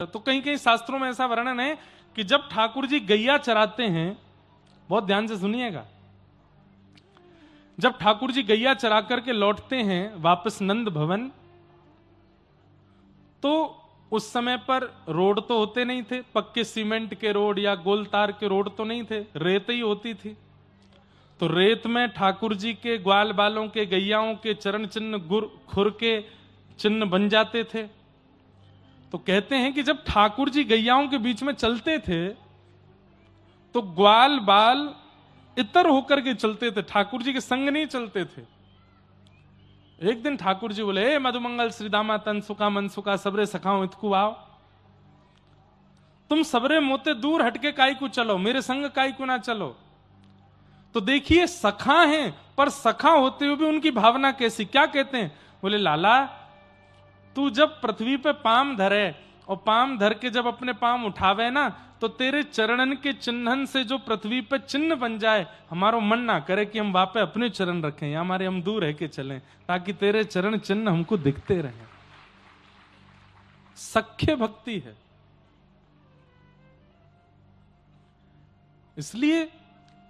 तो कहीं कहीं शास्त्रों में ऐसा वर्णन है कि जब ठाकुर जी गैया चराते हैं, बहुत ध्यान से सुनिएगा, जब ठाकुर जी गैया चरा करके लौटते हैं वापस नंद भवन, तो उस समय पर रोड तो होते नहीं थे, पक्के सीमेंट के रोड या गोल तार के रोड तो नहीं थे, रेत ही होती थी। तो रेत में ठाकुर जी के ग्वाल बालों के गैयाओं के चरण चिन्ह खुर के चिन्ह बन जाते थे। तो कहते हैं कि जब ठाकुर जी गैयाओं के बीच में चलते थे तो ग्वाल बाल इतर होकर के चलते थे, ठाकुर जी के संग नहीं चलते थे। एक दिन ठाकुर जी बोले, ए मधुमंगल श्रीदामा तनसुका मनसुका सबरे सखाओ इतकु आओ, तुम सबरे मोते दूर हटके काई को चलो, मेरे संग काई को ना चलो। तो देखिए सखा हैं, पर सखा होते हुए भी उनकी भावना कैसी, क्या कहते हैं, बोले लाला तू जब पृथ्वी पे पाम धरे और पाम धर के जब अपने पाम उठावे ना, तो तेरे चरणन के चिन्हन से जो पृथ्वी पे चिन्ह बन जाए, हमारो मन ना करे कि हम वापे अपने चरण रखें या हमारे हम दूर रह के चलें, ताकि तेरे चरण चिन्ह हमको दिखते रहें। सख्य भक्ति है। इसलिए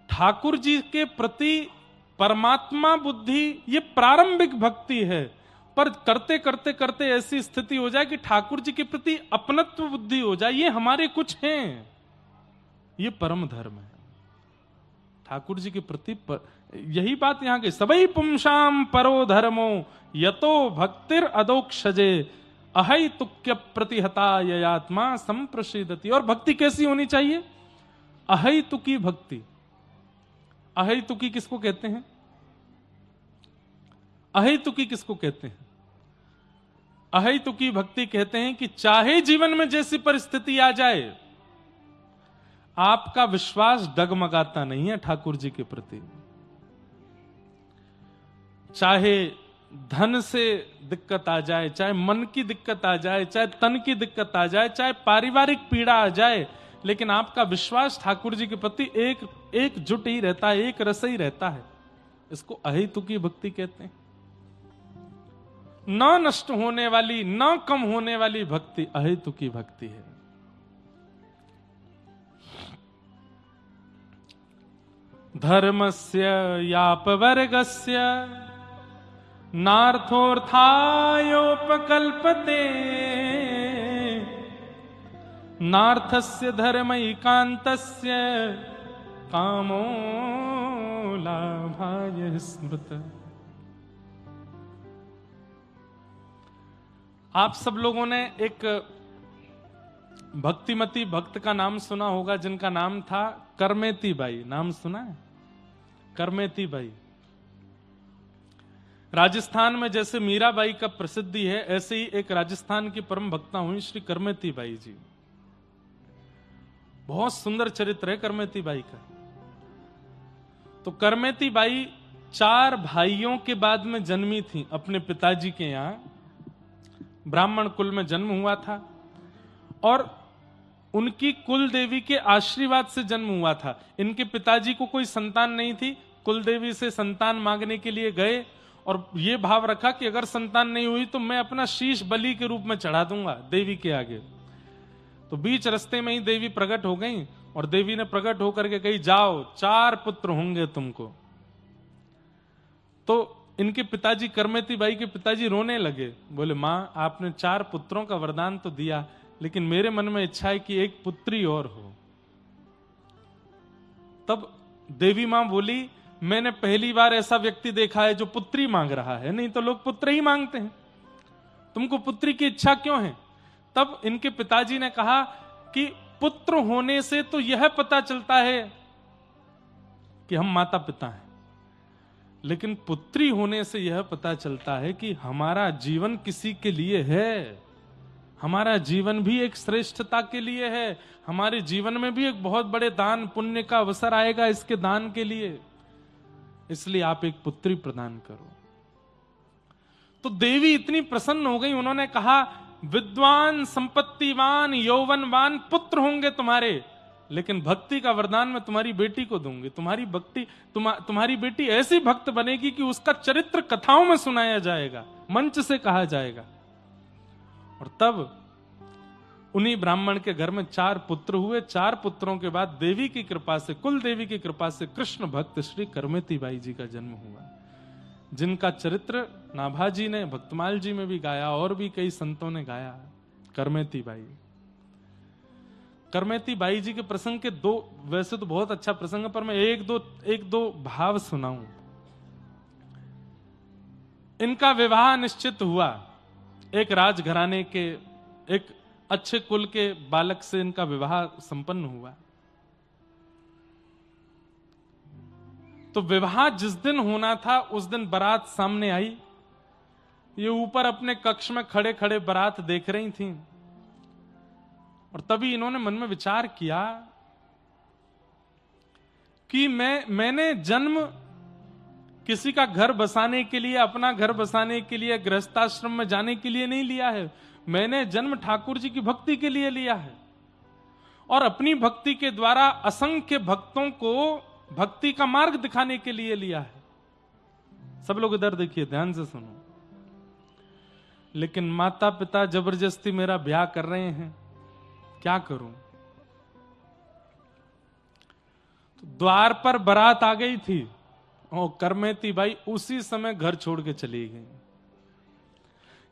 ठाकुर जी के प्रति परमात्मा बुद्धि ये प्रारंभिक भक्ति है, पर करते करते करते ऐसी स्थिति हो जाए कि ठाकुर जी के प्रति अपनत्व बुद्धि हो जाए, ये हमारे कुछ हैं, ये परम धर्म है ठाकुर जी के प्रति यही बात यहां की, सबई पुंसाम परो धर्मो यतो भक्तिर अदोक्षजे अहै तुक्य प्रतिहता ययात्मा संप्रसिदति। और भक्ति कैसी होनी चाहिए, अहै तुकी भक्ति। अहै तुकी किसको कहते हैं, अहै तुकी किसको कहते हैं, अहै तुकी भक्ति कहते हैं कि चाहे जीवन में जैसी परिस्थिति आ जाए, आपका विश्वास डगमगाता नहीं है ठाकुर जी के प्रति। चाहे धन से दिक्कत आ जाए, चाहे मन की दिक्कत आ जाए, चाहे तन की दिक्कत आ जाए, चाहे पारिवारिक पीड़ा आ जाए, लेकिन आपका विश्वास ठाकुर जी के प्रति एकजुट ही रहता है, एक रस ही रहता है। इसको अहै तुकी भक्ति कहते हैं। न नष्ट होने वाली, न कम होने वाली भक्ति अहै तुकी भक्ति है। धर्मस्य यापवर्गस्य नार्थोऽर्थायोपकल्पते नार्थस्य धर्मैकान्तस्य कामो लाभाय स्मृत। आप सब लोगों ने एक भक्तिमती भक्त का नाम सुना होगा, जिनका नाम था करमेती बाई। नाम सुना है, करमेती बाई। राजस्थान में जैसे मीराबाई का प्रसिद्धि है, ऐसे ही एक राजस्थान की परम भक्ता हुई श्री करमेती बाई जी। बहुत सुंदर चरित्र है करमेती बाई का। तो करमेती बाई 4 भाइयों के बाद में जन्मी थी अपने पिताजी के यहां। ब्राह्मण कुल में जन्म हुआ था और उनकी कुल देवी के आशीर्वाद से जन्म हुआ था। इनके पिताजी को कोई संतान नहीं थी, कुल देवी से संतान मांगने के लिए गए और ये भाव रखा कि अगर संतान नहीं हुई तो मैं अपना शीश बलि के रूप में चढ़ा दूंगा देवी के आगे। तो बीच रास्ते में ही देवी प्रकट हो गई और देवी ने प्रकट होकर के कही, जाओ 4 पुत्र होंगे तुमको। तो इनके पिताजी, करमेती बाई के पिताजी रोने लगे, बोले मां आपने 4 पुत्रों का वरदान तो दिया, लेकिन मेरे मन में इच्छा है कि एक पुत्री और हो। तब देवी मां बोली, मैंने पहली बार ऐसा व्यक्ति देखा है जो पुत्री मांग रहा है, नहीं तो लोग पुत्र ही मांगते हैं, तुमको पुत्री की इच्छा क्यों है। तब इनके पिताजी ने कहा कि पुत्र होने से तो यह पता चलता है कि हम माता पिता हैं, लेकिन पुत्री होने से यह पता चलता है कि हमारा जीवन किसी के लिए है, हमारा जीवन भी एक श्रेष्ठता के लिए है, हमारे जीवन में भी एक बहुत बड़े दान पुण्य का अवसर आएगा इसके दान के लिए, इसलिए आप एक पुत्री प्रदान करो। तो देवी इतनी प्रसन्न हो गई, उन्होंने कहा विद्वान संपत्तिवान यौवनवान पुत्र होंगे तुम्हारे, लेकिन भक्ति का वरदान मैं तुम्हारी बेटी को दूंगी। तुम्हारी भक्ति तुम्हारी बेटी ऐसी भक्त बनेगी कि उसका चरित्र कथाओं में सुनाया जाएगा, मंच से कहा जाएगा। और तब उन्हीं ब्राह्मण के घर में 4 पुत्र हुए। 4 पुत्रों के बाद देवी की कृपा से, कुल देवी की कृपा से कृष्ण भक्त श्री करमेती बाई जी का जन्म हुआ, जिनका चरित्र नाभाजी ने भक्तमाल जी में भी गाया और भी कई संतों ने गाया। करमेती बाई, करमेती बाई जी के प्रसंग के 2, वैसे तो बहुत अच्छा प्रसंग है, पर मैं एक दो भाव सुनाऊं। इनका विवाह निश्चित हुआ, एक राजघराने के एक अच्छे कुल के बालक से इनका विवाह संपन्न हुआ। तो विवाह जिस दिन होना था उस दिन बारात सामने आई। ये ऊपर अपने कक्ष में खड़े खड़े बारात देख रही थीं, और तभी इन्होंने मन में विचार किया कि मैंने जन्म किसी का घर बसाने के लिए, अपना घर बसाने के लिए, गृहस्थाश्रम में जाने के लिए नहीं लिया है। मैंने जन्म ठाकुर जी की भक्ति के लिए लिया है, और अपनी भक्ति के द्वारा असंख्य भक्तों को भक्ति का मार्ग दिखाने के लिए लिया है। सब लोग इधर देखिए, ध्यान से सुनो। लेकिन माता पिता जबरदस्ती मेरा ब्याह कर रहे हैं, क्या करूं? तो द्वार पर बारात आ गई थी, और करमेती बाई उसी समय घर छोड़ के चली गई।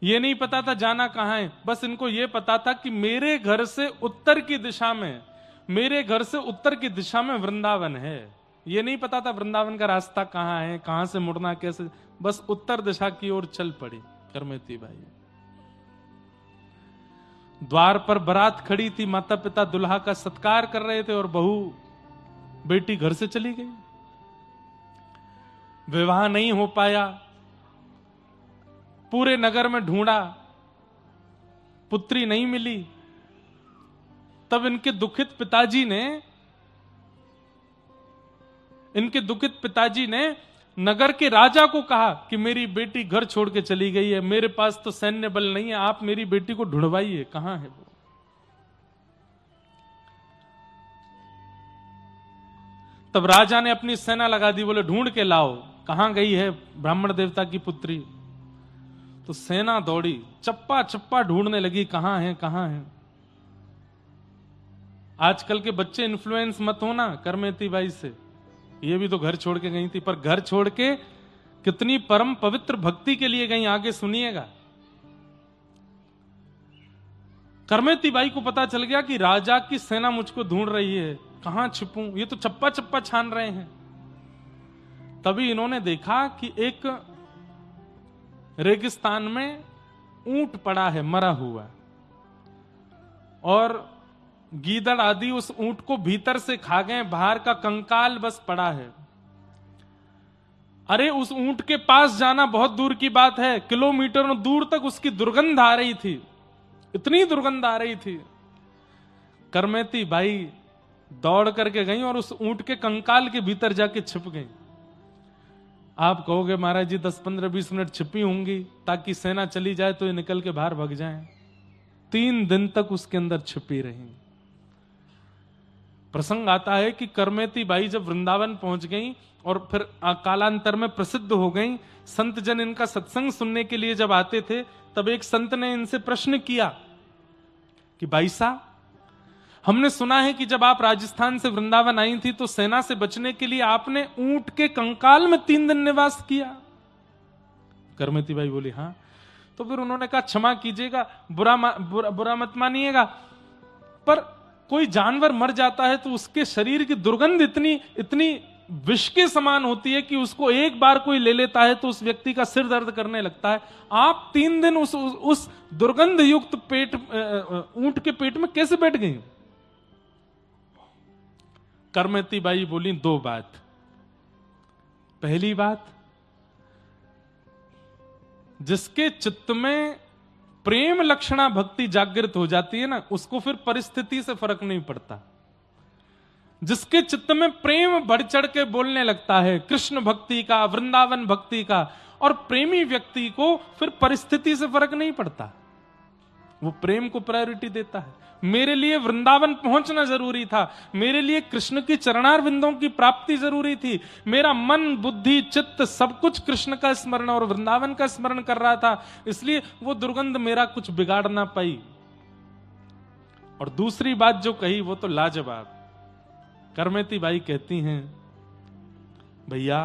ये नहीं पता था जाना कहां है, बस इनको ये पता था कि मेरे घर से उत्तर की दिशा में, मेरे घर से उत्तर की दिशा में वृंदावन है। ये नहीं पता था वृंदावन का रास्ता कहां है, कहां से मुड़ना, कैसे, बस उत्तर दिशा की ओर चल पड़ी करमेती बाई। द्वार पर बारात खड़ी थी, माता पिता दुल्हा का सत्कार कर रहे थे, और बहू बेटी घर से चली गई। विवाह नहीं हो पाया, पूरे नगर में ढूंढा, पुत्री नहीं मिली। तब इनके दुखित पिताजी ने नगर के राजा को कहा कि मेरी बेटी घर छोड़ के चली गई है, मेरे पास तो सैन्य बल नहीं है, आप मेरी बेटी को ढूंढवाइए, कहां है वो। तब राजा ने अपनी सेना लगा दी, बोले ढूंढ के लाओ, कहां गई है ब्राह्मण देवता की पुत्री। तो सेना दौड़ी, चप्पा चप्पा ढूंढने लगी, कहां है कहां है। आजकल के बच्चे इन्फ्लुएंस मत होना करमेती बाई से, ये भी तो घर छोड़ के गई थी, पर घर छोड़ के कितनी परम पवित्र भक्ति के लिए गई, आगे सुनिएगा। करमेती बाई को पता चल गया कि राजा की सेना मुझको ढूंढ रही है, कहां छिपूं, ये तो चप्पा चप्पा छान रहे हैं। तभी इन्होंने देखा कि एक रेगिस्तान में ऊंट पड़ा है मरा हुआ, और गीदड़ आदि उस ऊंट को भीतर से खा गए, बाहर का कंकाल बस पड़ा है। अरे उस ऊंट के पास जाना बहुत दूर की बात है, किलोमीटरों दूर तक उसकी दुर्गंध आ रही थी, इतनी दुर्गंध आ रही थी। करमेती बाई दौड़ करके गई और उस ऊंट के कंकाल के भीतर जाके छिप गई। आप कहोगे महाराज जी 10-15-20 मिनट छिपी होंगी ताकि सेना चली जाए तो ये निकल के बाहर भाग जाएं। 3 दिन तक उसके अंदर छिपी रही। प्रसंग आता है कि करमेती बाई जब वृंदावन पहुंच गई और फिर कालांतर में प्रसिद्ध हो गई, संत जन इनका सत्संग सुनने के लिए जब आते थे, तब एक संत ने इनसे प्रश्न किया कि भाई साहब, हमने सुना है कि जब आप राजस्थान से वृंदावन आई थी तो सेना से बचने के लिए आपने ऊंट के कंकाल में 3 दिन निवास किया। करमेती बाई बोली हाँ। तो फिर उन्होंने कहा क्षमा कीजिएगा, बुरा मत मानिएगा, पर कोई जानवर मर जाता है तो उसके शरीर की दुर्गंध इतनी विष के समान होती है कि उसको एक बार कोई ले लेता है तो उस व्यक्ति का सिर दर्द करने लगता है। आप 3 दिन उस दुर्गंध युक्त ऊंट के पेट में कैसे बैठ गई? करमेती बाई बोली 2 बात। पहली बात, जिसके चित्त में प्रेम लक्षणा भक्ति जागृत हो जाती है ना, उसको फिर परिस्थिति से फर्क नहीं पड़ता। जिसके चित्त में प्रेम बढ़ चढ़ के बोलने लगता है कृष्ण भक्ति का, वृंदावन भक्ति का, और प्रेमी व्यक्ति को फिर परिस्थिति से फर्क नहीं पड़ता, वो प्रेम को प्रायोरिटी देता है। मेरे लिए वृंदावन पहुंचना जरूरी था, मेरे लिए कृष्ण की चरणारविंदों की प्राप्ति जरूरी थी, मेरा मन बुद्धि चित्त सब कुछ कृष्ण का स्मरण और वृंदावन का स्मरण कर रहा था, इसलिए वो दुर्गंध मेरा कुछ बिगाड़ ना पाई। और दूसरी बात जो कही वो तो लाजवाब। करमेती बाई कहती हैं, भैया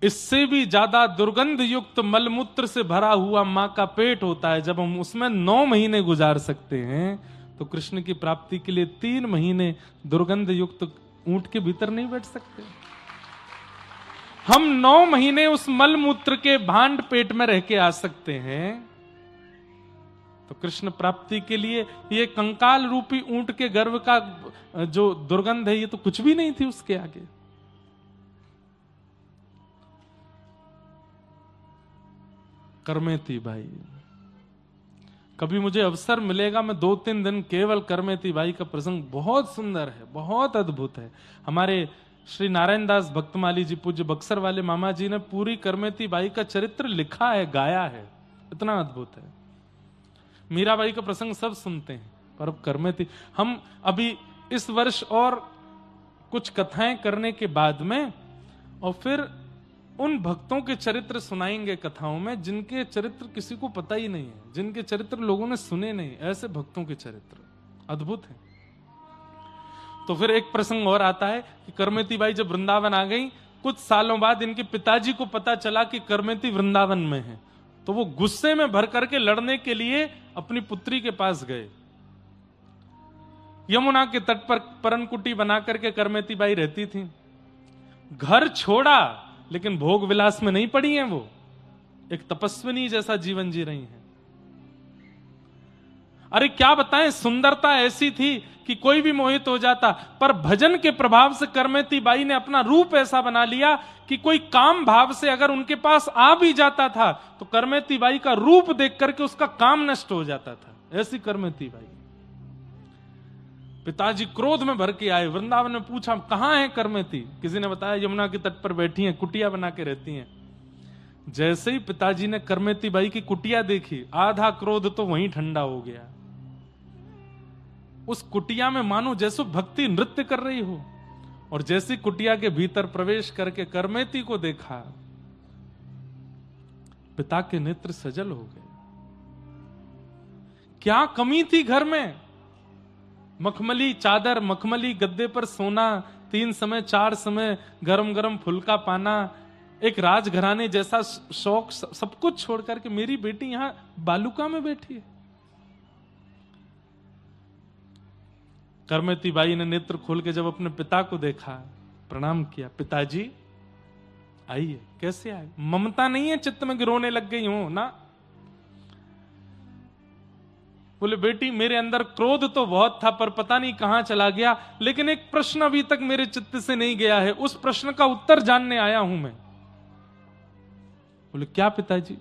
इससे भी ज्यादा दुर्गंध युक्त मलमूत्र से भरा हुआ मां का पेट होता है। जब हम उसमें 9 महीने गुजार सकते हैं तो कृष्ण की प्राप्ति के लिए 3 महीने दुर्गंध युक्त ऊंट के भीतर नहीं बैठ सकते। हम 9 महीने उस मलमूत्र के भांड पेट में रह के आ सकते हैं, तो कृष्ण प्राप्ति के लिए ये कंकाल रूपी ऊंट के गर्भ का जो दुर्गंध है ये तो कुछ भी नहीं थी उसके आगे। करमेती बाई, कभी मुझे अवसर मिलेगा मैं 2-3 दिन केवल करमेती बाई का प्रसंग, बहुत सुंदर है, बहुत अद्भुत है। हमारे श्री नारायण दास भक्तमाली जी पूज्य बक्सर वाले मामा जी ने पूरी करमेती बाई का चरित्र लिखा है, गाया है, इतना अद्भुत है। मीराबाई का प्रसंग सब सुनते हैं, पर अब करमेती, हम अभी इस वर्ष और कुछ कथाएं करने के बाद में और फिर उन भक्तों के चरित्र सुनाएंगे कथाओं में जिनके चरित्र किसी को पता ही नहीं है, जिनके चरित्र लोगों ने सुने नहीं, ऐसे भक्तों के चरित्र अद्भुत हैं। तो फिर एक प्रसंग और आता है कि करमेती बाई जब वृंदावन आ गई, कुछ सालों बाद इनके पिताजी को पता चला कि करमेती वृंदावन में है, तो वो गुस्से में भर करके लड़ने के लिए अपनी पुत्री के पास गए। यमुना के तट पर परनकुटी बना करके करमेती बाई रहती थी। घर छोड़ा लेकिन भोग विलास में नहीं पड़ी हैं, वो एक तपस्विनी जैसा जीवन जी रही हैं। अरे क्या बताएं, सुंदरता ऐसी थी कि कोई भी मोहित हो जाता, पर भजन के प्रभाव से करमेती बाई ने अपना रूप ऐसा बना लिया कि कोई काम भाव से अगर उनके पास आ भी जाता था तो करमेती बाई का रूप देख करके उसका काम नष्ट हो जाता था। ऐसी करमेती बाई। पिताजी क्रोध में भर के आए, वृंदावन में पूछा कहां है करमेती, किसी ने बताया यमुना के तट पर बैठी हैं, कुटिया बना के रहती हैं। जैसे ही पिताजी ने करमेती बाई की कुटिया देखी, आधा क्रोध तो वहीं ठंडा हो गया। उस कुटिया में मानो जैसो भक्ति नृत्य कर रही हो, और जैसी कुटिया के भीतर प्रवेश करके करमेती को देखा, पिता के नेत्र सजल हो गए। क्या कमी थी घर में? मखमली चादर, मखमली गद्दे पर सोना, 3 समय 4 समय गरम गरम फुल्का पाना, एक राजघराने जैसा शौक, सब कुछ छोड़ करके मेरी बेटी यहां बालुका में बैठी है। करमेती बाई ने नेत्र खोल के जब अपने पिता को देखा, प्रणाम किया, पिताजी आइए। कैसे आए? ममता नहीं है चित्त में कि रोने लग गई हो ना? बोले बेटी मेरे अंदर क्रोध तो बहुत था पर पता नहीं कहां चला गया, लेकिन एक प्रश्न अभी तक मेरे चित्त से नहीं गया है, उस प्रश्न का उत्तर जानने आया हूं मैं। बोले क्या पिताजी?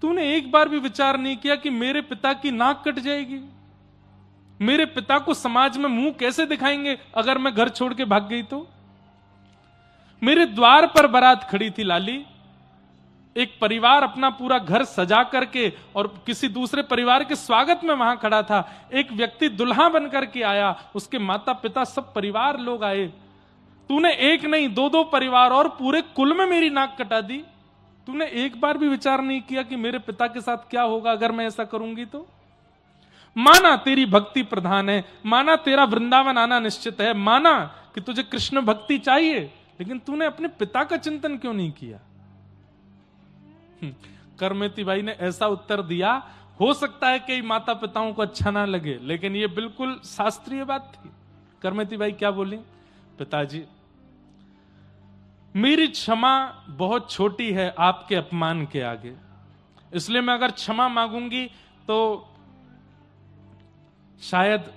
तूने एक बार भी विचार नहीं किया कि मेरे पिता की नाक कट जाएगी? मेरे पिता को समाज में मुंह कैसे दिखाएंगे अगर मैं घर छोड़ के भाग गई तो? मेरे द्वार पर बारात खड़ी थी लाली, एक परिवार अपना पूरा घर सजा करके और किसी दूसरे परिवार के स्वागत में वहां खड़ा था। एक व्यक्ति दुल्हा बन करके आया, उसके माता पिता सब परिवार लोग आए। तूने एक नहीं 2-2 परिवार और पूरे कुल में मेरी नाक कटा दी। तूने एक बार भी विचार नहीं किया कि मेरे पिता के साथ क्या होगा अगर मैं ऐसा करूंगी तो? माना तेरी भक्ति प्रधान है, माना तेरा वृंदावन आना निश्चित है, माना कि तुझे कृष्ण भक्ति चाहिए, लेकिन तूने अपने पिता का चिंतन क्यों नहीं किया? करमेती बाई ने ऐसा उत्तर दिया, हो सकता है कि माता पिताओं को अच्छा ना लगे, लेकिन यह बिल्कुल शास्त्रीय बात थी। करमेती बाई क्या बोली? पिताजी मेरी क्षमा बहुत छोटी है आपके अपमान के आगे, इसलिए मैं अगर क्षमा मांगूंगी तो शायद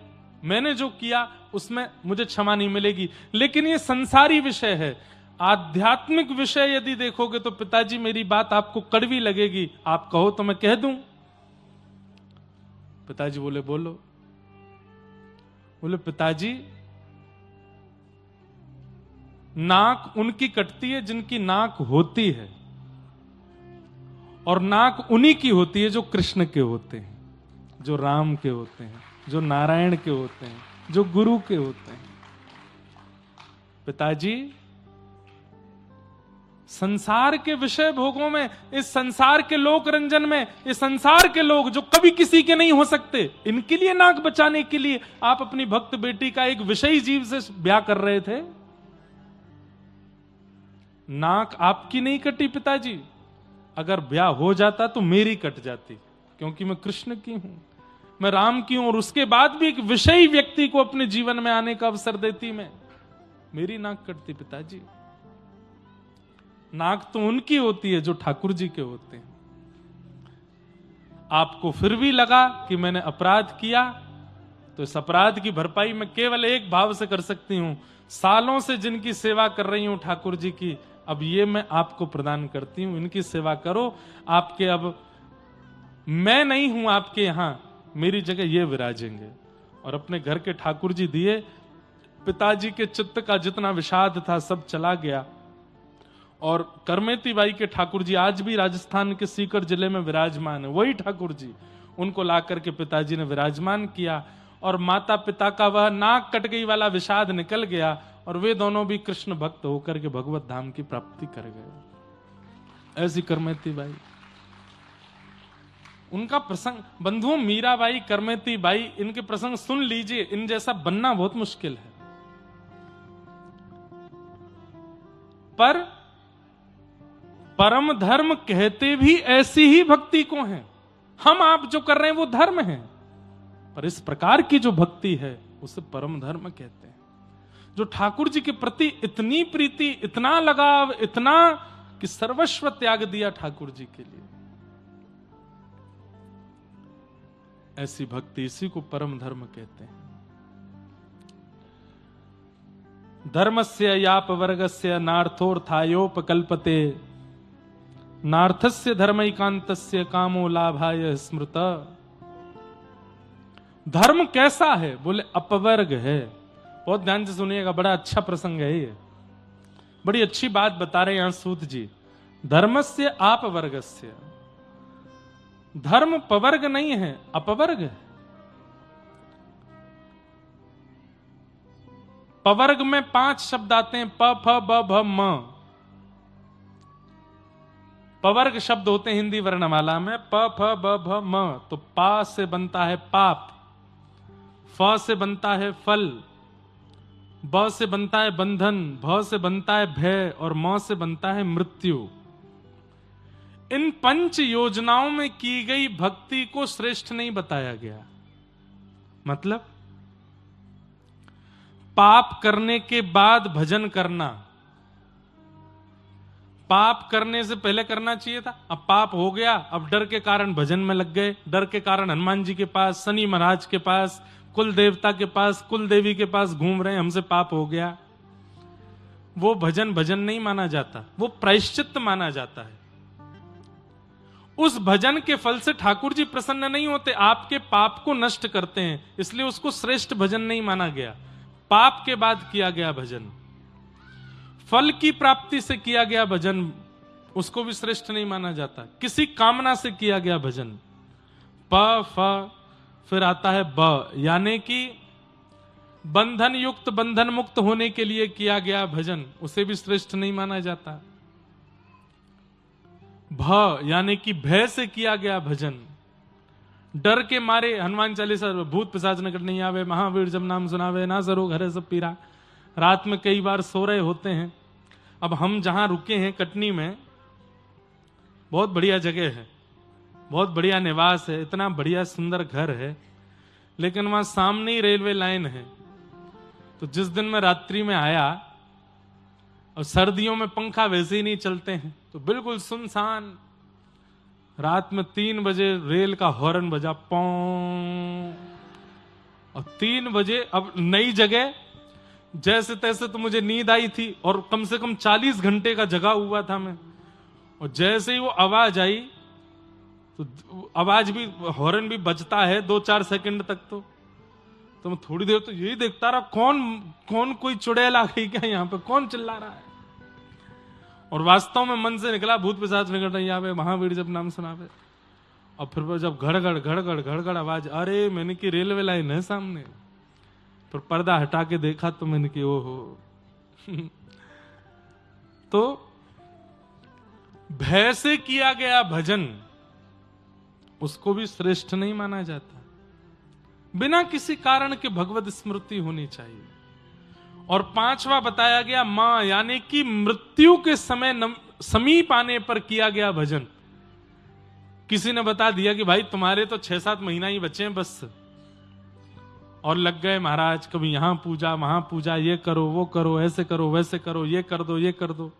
मैंने जो किया उसमें मुझे क्षमा नहीं मिलेगी। लेकिन ये संसारी विषय है, आध्यात्मिक विषय यदि देखोगे तो पिताजी मेरी बात आपको कड़वी लगेगी, आप कहो तो मैं कह दूं। पिताजी बोले बोलो। बोले पिताजी नाक उनकी कटती है जिनकी नाक होती है, और नाक उन्हीं की होती है जो कृष्ण के होते हैं, जो राम के होते हैं, जो नारायण के होते हैं, जो गुरु के होते हैं। पिताजी संसार के विषय भोगों में, इस संसार के लोक रंजन में, इस संसार के लोग जो कभी किसी के नहीं हो सकते, इनके लिए नाक बचाने के लिए आप अपनी भक्त बेटी का एक विषयी जीव से ब्याह कर रहे थे। नाक आपकी नहीं कटी पिताजी, अगर ब्याह हो जाता तो मेरी कट जाती, क्योंकि मैं कृष्ण की हूं, मैं राम की हूं, और उसके बाद भी एक विषयी व्यक्ति को अपने जीवन में आने का अवसर देती मैं, मेरी नाक कटती पिताजी। नाक तो उनकी होती है जो ठाकुर जी के होते हैं। आपको फिर भी लगा कि मैंने अपराध किया, तो इस अपराध की भरपाई मैं केवल एक भाव से कर सकती हूं, सालों से जिनकी सेवा कर रही हूं ठाकुर जी की, अब ये मैं आपको प्रदान करती हूं, इनकी सेवा करो। आपके अब मैं नहीं हूं आपके यहां, मेरी जगह ये विराजेंगे। और अपने घर के ठाकुर जी दिए। पिताजी के चित्त का जितना विषाद था सब चला गया। और करमेती बाई के ठाकुर जी आज भी राजस्थान के सीकर जिले में विराजमान है, वही ठाकुर जी, उनको लाकर के पिताजी ने विराजमान किया, और माता पिता का वह नाक कट गई वाला विषाद निकल गया, और वे दोनों भी कृष्ण भक्त होकर के भगवत धाम की प्राप्ति कर गए। ऐसी करमेती बाई, उनका प्रसंग, बंधुओं मीराबाई, करमेती बाई, इनके प्रसंग सुन लीजिए, इन जैसा बनना बहुत मुश्किल है। पर परम धर्म कहते भी ऐसी ही भक्ति को हैं। हम आप जो कर रहे हैं वो धर्म है, पर इस प्रकार की जो भक्ति है उसे परम धर्म कहते हैं। जो ठाकुर जी के प्रति इतनी प्रीति, इतना लगाव, इतना कि सर्वस्व त्याग दिया ठाकुर जी के लिए, ऐसी भक्ति, इसी को परम धर्म कहते हैं। धर्मस्य यापवर्गस्य नार्थोर्थायोपकल्पते, नार्थस्य धर्मैकांतस्य कामो लाभाय स्मृत। धर्म कैसा है? बोले अपवर्ग है। बहुत ध्यान से सुनिएगा, बड़ा अच्छा प्रसंग है ये, बड़ी अच्छी बात बता रहे यहां सूत जी। धर्मस्य आपवर्गस्य, धर्म पवर्ग नहीं है, अपवर्ग है। पवर्ग में 5 शब्द आते हैं, प फ ब भ म। पवर्ग शब्द होते हैं हिंदी वर्णमाला में, प फ ब भ म। तो पा से बनता है पाप, फ से बनता है फल, ब से बनता है बंधन, भ से बनता है भय, और म से बनता है मृत्यु। इन 5 योजनाओं में की गई भक्ति को श्रेष्ठ नहीं बताया गया। मतलब पाप करने के बाद भजन करना, पाप करने से पहले करना चाहिए था, अब पाप हो गया, अब डर के कारण भजन में लग गए, डर के कारण हनुमान जी के पास, शनि महाराज के पास, कुल देवता के पास, कुल देवी के पास घूम रहे हैं, हमसे पाप हो गया। वो भजन भजन नहीं माना जाता, वो प्रायश्चित माना जाता है। उस भजन के फल से ठाकुर जी प्रसन्न नहीं होते, आपके पाप को नष्ट करते हैं, इसलिए उसको श्रेष्ठ भजन नहीं माना गया। पाप के बाद किया गया भजन, फल की प्राप्ति से किया गया भजन, उसको भी श्रेष्ठ नहीं माना जाता। किसी कामना से किया गया भजन, प फ फिर आता है ब, यानी कि बंधन युक्त, बंधन मुक्त होने के लिए किया गया भजन, उसे भी श्रेष्ठ नहीं माना जाता। भ यानी कि भय से किया गया भजन, डर के मारे, हनुमान चालीसा, भूत पिशाच निकट नहीं आवे, महावीर जब नाम सुनावे, ना सरो घरे सब पीरा। रात में कई बार सो रहे होते हैं। अब हम जहां रुके हैं कटनी में, बहुत बढ़िया जगह है, बहुत बढ़िया निवास है, इतना बढ़िया सुंदर घर है, लेकिन वहां सामने ही रेलवे लाइन है। तो जिस दिन मैं रात्रि में आया, और सर्दियों में पंखा वैसे ही नहीं चलते हैं, तो बिल्कुल सुनसान, रात में 3 बजे रेल का हॉर्न बजा, पौं, और 3 बजे, अब नई जगह, जैसे तैसे तो मुझे नींद आई थी, और कम से कम 40 घंटे का जगा हुआ था मैं, और जैसे ही वो आवाज आई, तो आवाज भी, हॉर्न भी बजता है 2-4 सेकंड तक, तो मैं थोड़ी देर तो यही देखता रहा, कौन कोई चुड़ैल आ गई क्या यहाँ पे, कौन चिल्ला रहा है। और वास्तव में मन से निकला, भूत पिशाच निकट नहीं आवे, महावीर जब नाम सुनावे। और फिर जब घड़गड़ आवाज, अरे मैंने की रेलवे लाइन है सामने। फिर पर्दा हटा के देखा तो मैंने की ओहो। तो भय से किया गया भजन उसको भी श्रेष्ठ नहीं माना जाता। बिना किसी कारण के भगवत स्मृति होनी चाहिए। और पांचवा बताया गया मां, यानी कि मृत्यु के समय समीप आने पर किया गया भजन। किसी ने बता दिया कि भाई तुम्हारे तो 6-7 महीना ही बचे हैं बस, और लग गए महाराज कभी यहां पूजा वहां पूजा, ये करो वो करो, ऐसे करो वैसे करो, ये कर दो ये कर दो,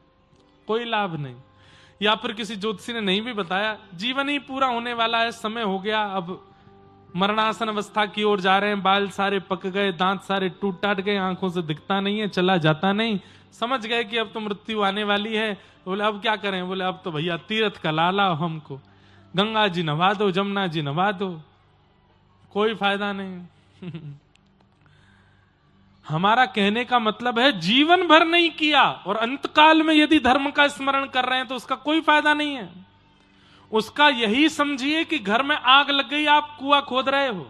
कोई लाभ नहीं। या फिर किसी ज्योतिषी ने नहीं भी बताया, जीवन ही पूरा होने वाला है, समय हो गया, अब मरणासन अवस्था की ओर जा रहे हैं, बाल सारे पक गए, दांत सारे टूट टाट गए, आंखों से दिखता नहीं है, चला जाता नहीं, समझ गए कि अब तो मृत्यु आने वाली है। बोले अब क्या करें? बोले अब तो भैया तीर्थ का लाला हमको, गंगा जी नवा दो, जमुना जी नवा दो, कोई फायदा नहीं। हमारा कहने का मतलब है जीवन भर नहीं किया और अंतकाल में यदि धर्म का स्मरण कर रहे हैं तो उसका कोई फायदा नहीं है। उसका यही समझिए कि घर में आग लग गई, आप कुआं खोद रहे हो,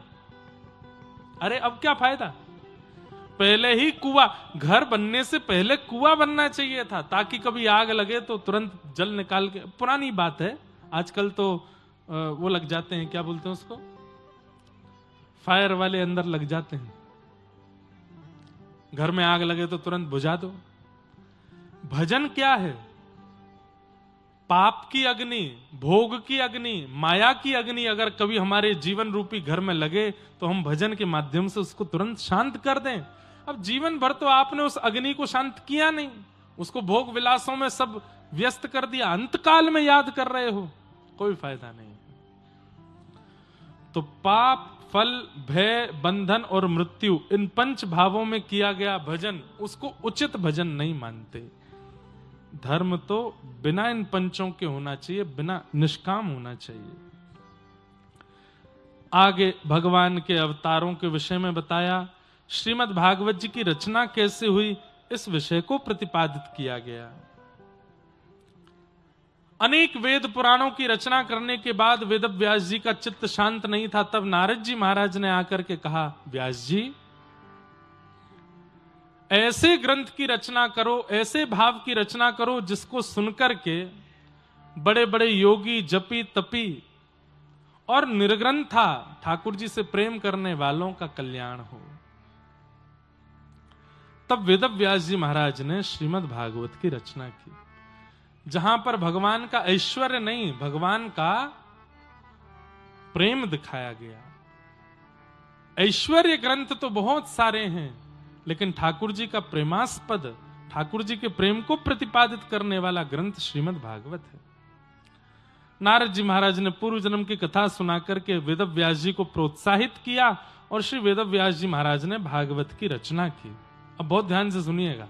अरे अब क्या फायदा? पहले ही कुआं, घर बनने से पहले कुआं बनना चाहिए था, ताकि कभी आग लगे तो तुरंत जल निकाल के। पुरानी बात है, आजकल तो वो लग जाते हैं, क्या बोलते हैं उसको, फायर वाले अंदर लग जाते हैं। घर में आग लगे तो तुरंत बुझा दो। भजन क्या है? पाप की अग्नि, भोग की अग्नि, माया की अग्नि अगर कभी हमारे जीवन रूपी घर में लगे तो हम भजन के माध्यम से उसको तुरंत शांत कर दें। अब जीवन भर तो आपने उस अग्नि को शांत किया नहीं, उसको भोग विलासों में सब व्यस्त कर दिया, अंतकाल में याद कर रहे हो, कोई फायदा नहीं। तो पाप, फल, भय, बंधन और मृत्यु, इन 5 भावों में किया गया भजन, उसको उचित भजन नहीं मानते। धर्म तो बिना इन 5 के होना चाहिए, बिना निष्काम होना चाहिए। आगे भगवान के अवतारों के विषय में बताया, श्रीमद् भागवत जी की रचना कैसे हुई इस विषय को प्रतिपादित किया गया। अनेक वेद पुराणों की रचना करने के बाद वेद व्यास जी का चित्त शांत नहीं था। तब नारद जी महाराज ने आकर के कहा, व्यास जी ऐसे ग्रंथ की रचना करो, ऐसे भाव की रचना करो जिसको सुनकर के बड़े बड़े योगी, जपी, तपी और निर्ग्रंथा ठाकुर जी से प्रेम करने वालों का कल्याण हो। तब वेद व्यास जी महाराज ने श्रीमद् भागवत की रचना की, जहां पर भगवान का ऐश्वर्य नहीं, भगवान का प्रेम दिखाया गया। ऐश्वर्य ग्रंथ तो बहुत सारे हैं, लेकिन ठाकुर जी का प्रेमास्पद, ठाकुर जी के प्रेम को प्रतिपादित करने वाला ग्रंथ श्रीमद् भागवत है। नारद जी महाराज ने पूर्व जन्म की कथा सुनाकर के वेद व्यास जी को प्रोत्साहित किया और श्री वेद व्यास जी महाराज ने भागवत की रचना की। अब बहुत ध्यान से सुनिएगा।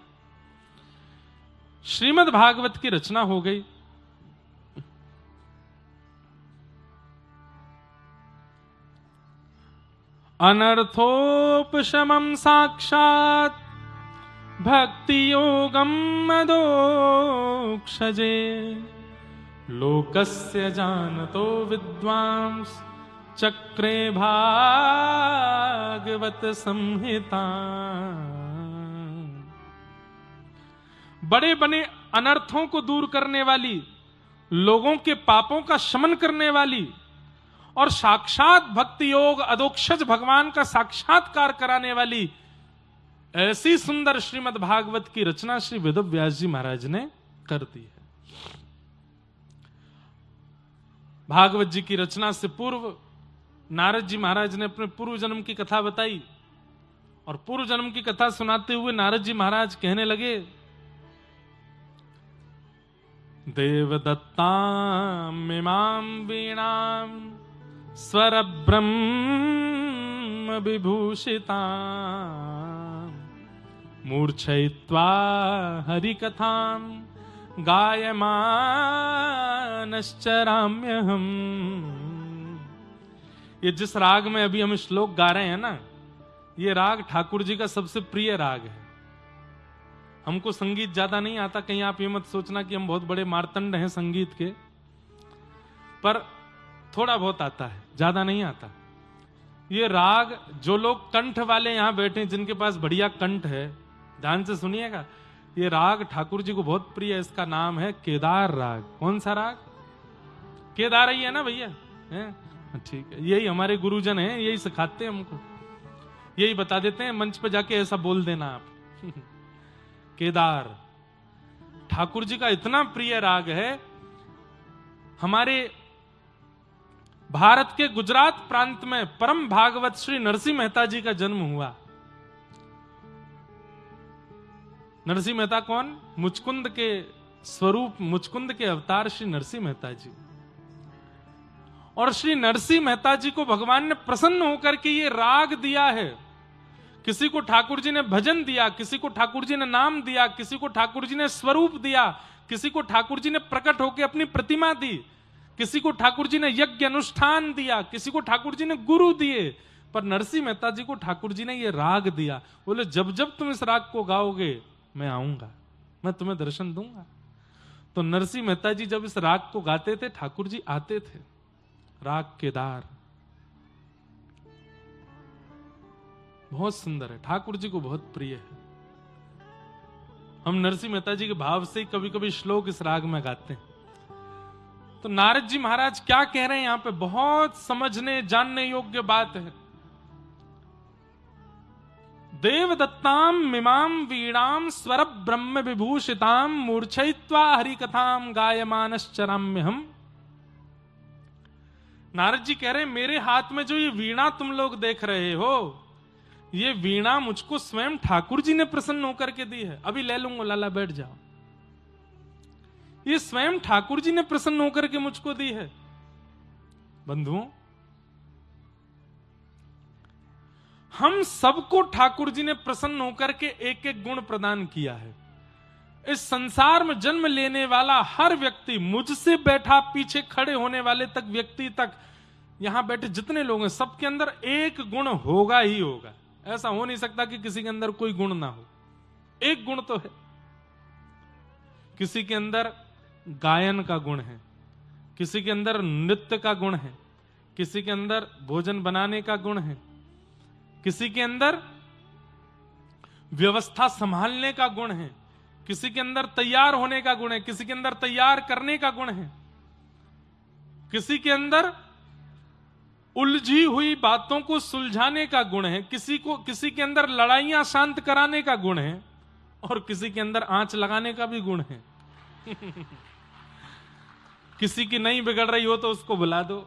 श्रीमद् भागवत की रचना हो गई। अनर्थोपशमं साक्षात् भक्ति योगम मदोक्षजे लोकस्य जानतो विद्वांस चक्रे भागवत संहिता। बड़े बड़े अनर्थों को दूर करने वाली, लोगों के पापों का शमन करने वाली और साक्षात भक्ति योग अधोक्षज भगवान का साक्षात्कार कराने वाली ऐसी सुंदर श्रीमद् भागवत की रचना श्री वेद व्यास जी महाराज ने कर दी है। भागवत जी की रचना से पूर्व नारद जी महाराज ने अपने पूर्व जन्म की कथा बताई और पूर्व जन्म की कथा सुनाते हुए नारद जी महाराज कहने लगे, देवदत्ताम् इमां वीणां स्वर ब्रह्म विभूषितां मूर्छयित्वा हरिकथां गायमानश्चराम्यहम्। ये जिस राग में अभी हम श्लोक गा रहे हैं ना, ये राग ठाकुर जी का सबसे प्रिय राग है। हमको संगीत ज्यादा नहीं आता, कहीं आप ये मत सोचना कि हम बहुत बड़े मार्तंड हैं संगीत के, पर थोड़ा बहुत आता है, ज्यादा नहीं आता। ये राग जो लोग कंठ वाले यहां बैठे, जिनके पास बढ़िया कंठ है, ध्यान से सुनिएगा, ये राग ठाकुर जी को बहुत प्रिय है, इसका नाम है केदार राग। कौन सा राग? केदार ही है ना भैया? ठीक है, यही हमारे गुरुजन हैं, यही सिखाते हैं हमको, यही बता देते हैं, मंच पे जाके ऐसा बोल देना आप। केदार ठाकुर जी का इतना प्रिय राग है। हमारे भारत के गुजरात प्रांत में परम भागवत श्री नरसिंह मेहता जी का जन्म हुआ। नरसिंह मेहता कौन? मुचकुंद के स्वरूप, मुचकुंद के अवतार श्री नरसिंह मेहता जी। और श्री नरसिंह मेहता जी को भगवान ने प्रसन्न होकर के ये राग दिया है। किसी को ठाकुर जी ने भजन दिया, किसी को ठाकुर जी ने नाम दिया, किसी को ठाकुर जी ने स्वरूप दिया, किसी को ठाकुर जी ने प्रकट होकर अपनी प्रतिमा दी, किसी को ठाकुर जी ने यज्ञ अनुष्ठान दिया, किसी को ठाकुर जी ने गुरु दिए, पर नरसिंह मेहता जी को ठाकुर जी ने ये राग दिया। बोले जब जब तुम इस राग को गाओगे मैं आऊंगा, मैं तुम्हें दर्शन दूंगा। तो नरसिंह मेहता जी जब इस राग को गाते थे, ठाकुर जी आते थे। राग केदार बहुत सुंदर है, ठाकुर जी को बहुत प्रिय है। हम नरसिंह मेहता जी के भाव से कभी कभी श्लोक इस राग में गाते हैं। तो नारद जी महाराज क्या कह रहे हैं यहां पे, बहुत समझने जानने योग्य बात है। देवदत्ताम मिमाम वीणाम स्वर ब्रह्म विभूषिताम मूर्छयित्वा हरिकथाम गायमानश्चराम्य हम। नारद जी कह रहे हैं मेरे हाथ में जो ये वीणा तुम लोग देख रहे हो, ये वीणा मुझको स्वयं ठाकुर जी ने प्रसन्न होकर के दी है। अभी ले लूंगा लाला, बैठ जाओ। ये स्वयं ठाकुर जी ने प्रसन्न होकर के मुझको दी है। बंधुओं, हम सबको ठाकुर जी ने प्रसन्न होकर के एक एक गुण प्रदान किया है। इस संसार में जन्म लेने वाला हर व्यक्ति, मुझसे बैठा पीछे खड़े होने वाले तक व्यक्ति तक, यहां बैठे जितने लोग हैं, सबके अंदर एक गुण होगा ही होगा। ऐसा हो नहीं सकता कि किसी के अंदर कोई गुण ना हो। एक गुण तो है। किसी के अंदर गायन का गुण है, किसी के अंदर नृत्य का गुण है, किसी के अंदर भोजन बनाने का गुण है, किसी के अंदर व्यवस्था संभालने का गुण है, किसी के अंदर तैयार होने का गुण है, किसी के अंदर तैयार करने का गुण है, किसी के अंदर उलझी हुई बातों को सुलझाने का गुण है, किसी के अंदर लड़ाइयां शांत कराने का गुण है, और किसी के अंदर आंच लगाने का भी गुण है। किसी की नहीं बिगड़ रही हो तो उसको बुला दो,